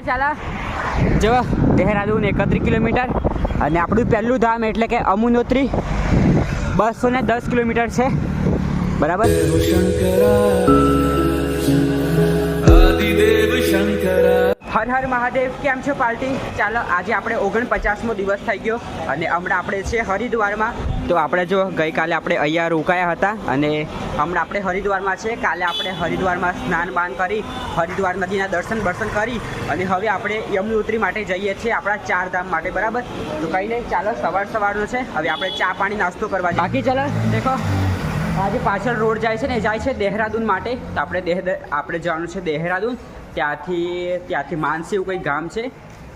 ચાલા જો દેહરાદૂન 31 કિલોમીટર અને આપણું પહેલું ધામ એટલે કે અમુનોત્રી 210 કિલોમીટર છે બરાબર. હર હર મહાદેવ. કેમ છો પાર્ટી? ચાલો આજે આપણે 49મો દિવસ થઈ ગયો અને હમણાં આપણે છે હરિદ્વારમાં. તો આપણે જો ગઈકાલે આપણે અહીંયા રોકાયા હતા અને હમણાં આપણે હરિદ્વારમાં છે. કાલે આપણે હરિદ્વારમાં સ્નાન બાન કરી હરિદ્વાર નદીના દર્શન કરી અને હવે આપણે યમનોત્રી માટે જઈએ છીએ આપણા 4 ધામ માટે બરાબર. તો કંઈ નહીં, ચાલો સવારનો છે. હવે આપણે ચા પાણી નાસ્તો કરવા બાકી. ચાલો દેખો આજે પાછળ રોડ જાય છે ને, જાય છે દેહરાદૂન માટે. તો આપણે જવાનું છે દેહરાદૂન. ત્યાંથી માનસી એવું કંઈ ગામ છે,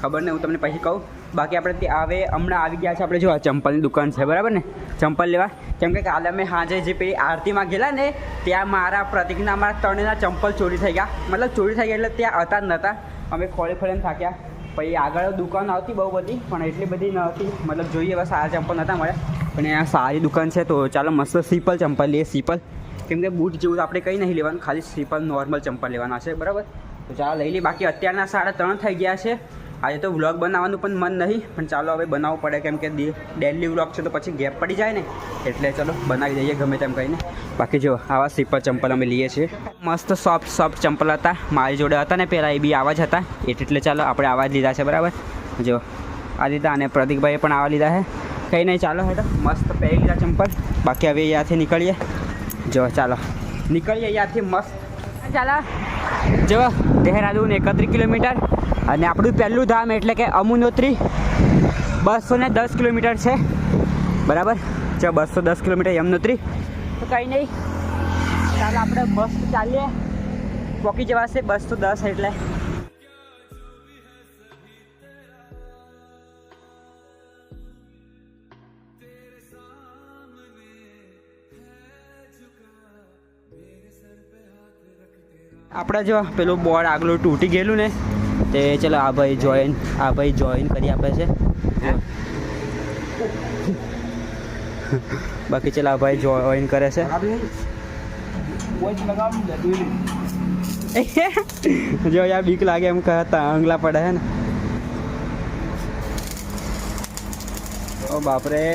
ખબર નહીં, હું તમને પછી કહું. બાકી આપણે ત્યાં હમણાં આવી ગયા છે. આપણે જો આ ચંપલની દુકાન છે બરાબર ને, ચંપલ લેવા. કેમ કે કાલે અમે સાંજે જે પેલી આરતીમાં ગયેલા ને ત્યાં મારા પ્રતિકના અમારા ત્રણેના ચંપલ ચોરી થઈ ગયા. મતલબ ચોરી થઈ ગયા એટલે ત્યાં હતા જ નહોતા. અમે ખોલીને થાક્યા. પછી આગળ દુકાન આવતી બહુ બધી, પણ એટલી બધી નહોતી. મતલબ જોઈએ એવા સારા ચંપલ નહોતા મળ્યા. પણ અહીંયા સારી દુકાન છે તો ચાલો મસ્ત સિમ્પલ ચંપલ લઈએ. સિમ્પલ કેમ કે બૂટ જેવું આપણે કંઈ નહીં લેવાનું, ખાલી સિમ્પલ નોર્મલ ચંપલ લેવાના છે બરાબર. તો ચાલો લઈ લઈએ. બાકી અત્યારના 3:30 થઈ ગયા છે. આજે તો વ્લોગ બનાવવાનું પણ મન નહીં, પણ ચાલો હવે બનાવવું પડે કેમ કે ડેલી વ્લોગ છે તો પછી ગેપ પડી જાય ને, એટલે ચલો બનાવી દઈએ ગમે તેમ કહીને. બાકી જો આવા સિમ્પલ ચંપલ અમે લઈએ છીએ. મસ્ત સોફ્ટ ચંપલ હતા મારી જોડે હતા ને પહેલાં, એ બી આવા જ હતા એટલે ચાલો આપણે આવા જ લીધા છે બરાબર. જો આ લીધા અને પ્રતિકભાઈએ પણ આવા લીધા છે. કંઈ નહીં, ચાલો હેઠો મસ્ત પહેરી લીધા ચંપલ. બાકી હવે અહીંયાથી નીકળીએ. જો ચાલો નીકળીએ અહીંયાથી મસ્ત. ચાલો જો દેહરાદૂન 31 કિલોમીટર અને આપણું પહેલું ધામ એટલે કે અમુનોત્રી 210 કિલોમીટર છે બરાબર. જો 210 કિલોમીટર યમનોત્રી. તો કંઈ નહીં, ચાલો આપણે મસ્ત ચાલીએ. પહોંચી જવાશે 210 એટલે. આપણે જો પેલું બોર્ડ આગળ તૂટી ગયેલું ને તે ચલો આ ભાઈ જોઈન કરી આપે છે. બાકી ચલો આ ભાઈ જોઈન કરે છે. જો યાર બીક લાગે એમ કહેતા આંગલા પડે હે ને. ઓ બાપરે,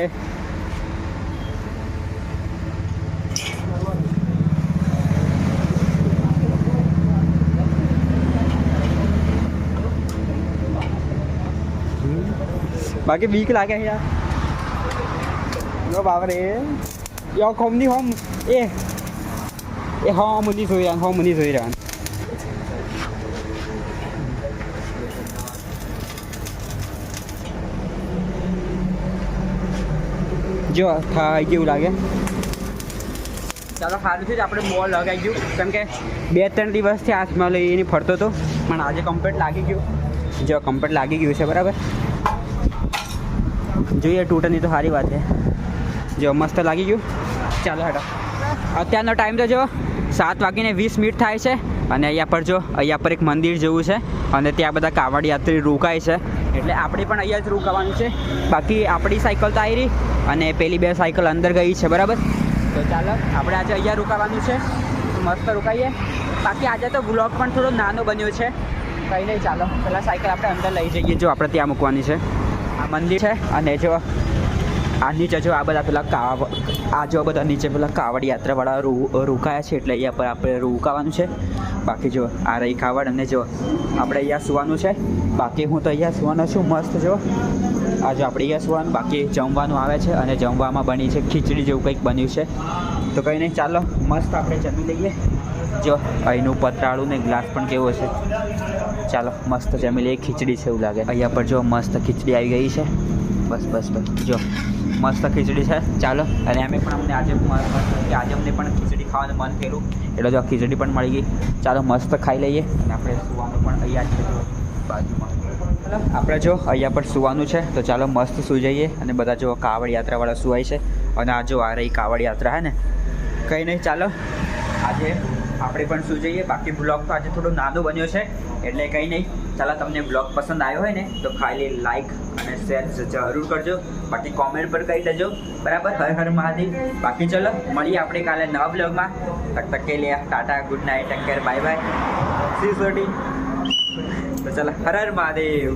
બાકી બીક લાગે યાર. નો બાપરે યો ખોમની હોમ એ હોમની જોઈ રહ્યા. જો થાય કેવું લાગે. ચાલો સારું છે આપણે બોલ લગાવી ગયું કેમ કે 2-3 દિવસથી હાથમાં લઈને ફરતો હતો, પણ આજે કમ્પ્લીટ લાગી ગયું. જો કમ્પ્લીટ લાગી ગયું છે બરાબર. જોઈએ તૂટે નહીં તો સારી વાત છે. જો મસ્ત લાગી ગયું. ચાલો હેડો. અત્યારનો ટાઈમ તો જો 7:20 થાય છે અને અહીંયા પર એક મંદિર જેવું છે અને ત્યાં બધા કાવડ યાત્રી રોકાય છે, એટલે આપણે પણ અહીંયા જ રોકાવાનું છે. બાકી આપણી સાયકલ તો આવી રહી અને પેલી 2 સાયકલ અંદર ગઈ છે બરાબર. તો ચાલો આપણે આજે અહીંયા રોકાવાનું છે, મસ્ત રોકાઈએ. બાકી આજે તો વ્લોગ પણ થોડો નાનો બન્યો છે. કંઈ નહીં, ચાલો પહેલાં સાયકલ આપણે અંદર લઈ જઈએ. જો આપણે ત્યાં મૂકવાની છે. આ મંદિર છે અને જો આ નીચે જો આ બધા પેલા નીચે પેલા કાવડ યાત્રાવાળા રોકાયા છે, એટલે અહીંયા પર આપણે રોકાવાનું છે. બાકી જો આ રહી કાવડ અને જો આપણે અહીંયા સુવાનું છે. બાકી હું તો અહીંયા સુવાનો છું મસ્ત. જો આ જો આપણે અહીંયા સુવાનું. બાકી જમવાનું આવે છે અને જમવામાં બની છે ખીચડી જેવું કંઈક બન્યું છે. તો કંઈ નહીં, ચાલો મસ્ત આપણે જમી લઈએ. જો અહીંનું પતરાળું ને ગ્લાસ પણ કેવો છે. ચાલો મસ્ત જમી લઈએ. ખીચડી છે એવું લાગે. અહીંયા પર જો મસ્ત ખીચડી આવી ગઈ છે. બસ જો મસ્ત ખીચડી છે. ચાલો અને અમે પણ આજે અમને પણ ખીચડી ખાવાનું મન કર્યું એટલે જો ખીચડી પણ મળી ગઈ. ચાલો મસ્ત ખાઈ લઈએ અને આપણે સુવાનું પણ અહીંયા જ છે બાજુમાં. આપણે જો અહીંયા પર સુવાનું છે તો ચાલો મસ્ત સૂઈ જઈએ. અને બધા જો કાવડ યાત્રાવાળા સુવાય છે અને આ જો આ રહી કાવડ યાત્રા હે ને. કંઈ નહીં, ચાલો આજે આપણે પણ સૂઈ જઈએ. બાકી બ્લોગ તો આજે થોડો નાનો બન્યો છે એટલે કંઈ નહીં. ચાલો તમને બ્લોગ પસંદ આવ્યો હોય ને તો ખાલી લાઈક અને શેર જરૂર કરજો. બાકી કોમેન્ટ પર કહી દેજો બરાબર. હર હર મહાદેવ. બાકી ચલો મળીએ આપણે કાલે નવા બ્લોગમાં. તક તક કે લે tata, good night, take care, bye bye, see you સોટી. તો ચાલો હર હર મહાદેવ.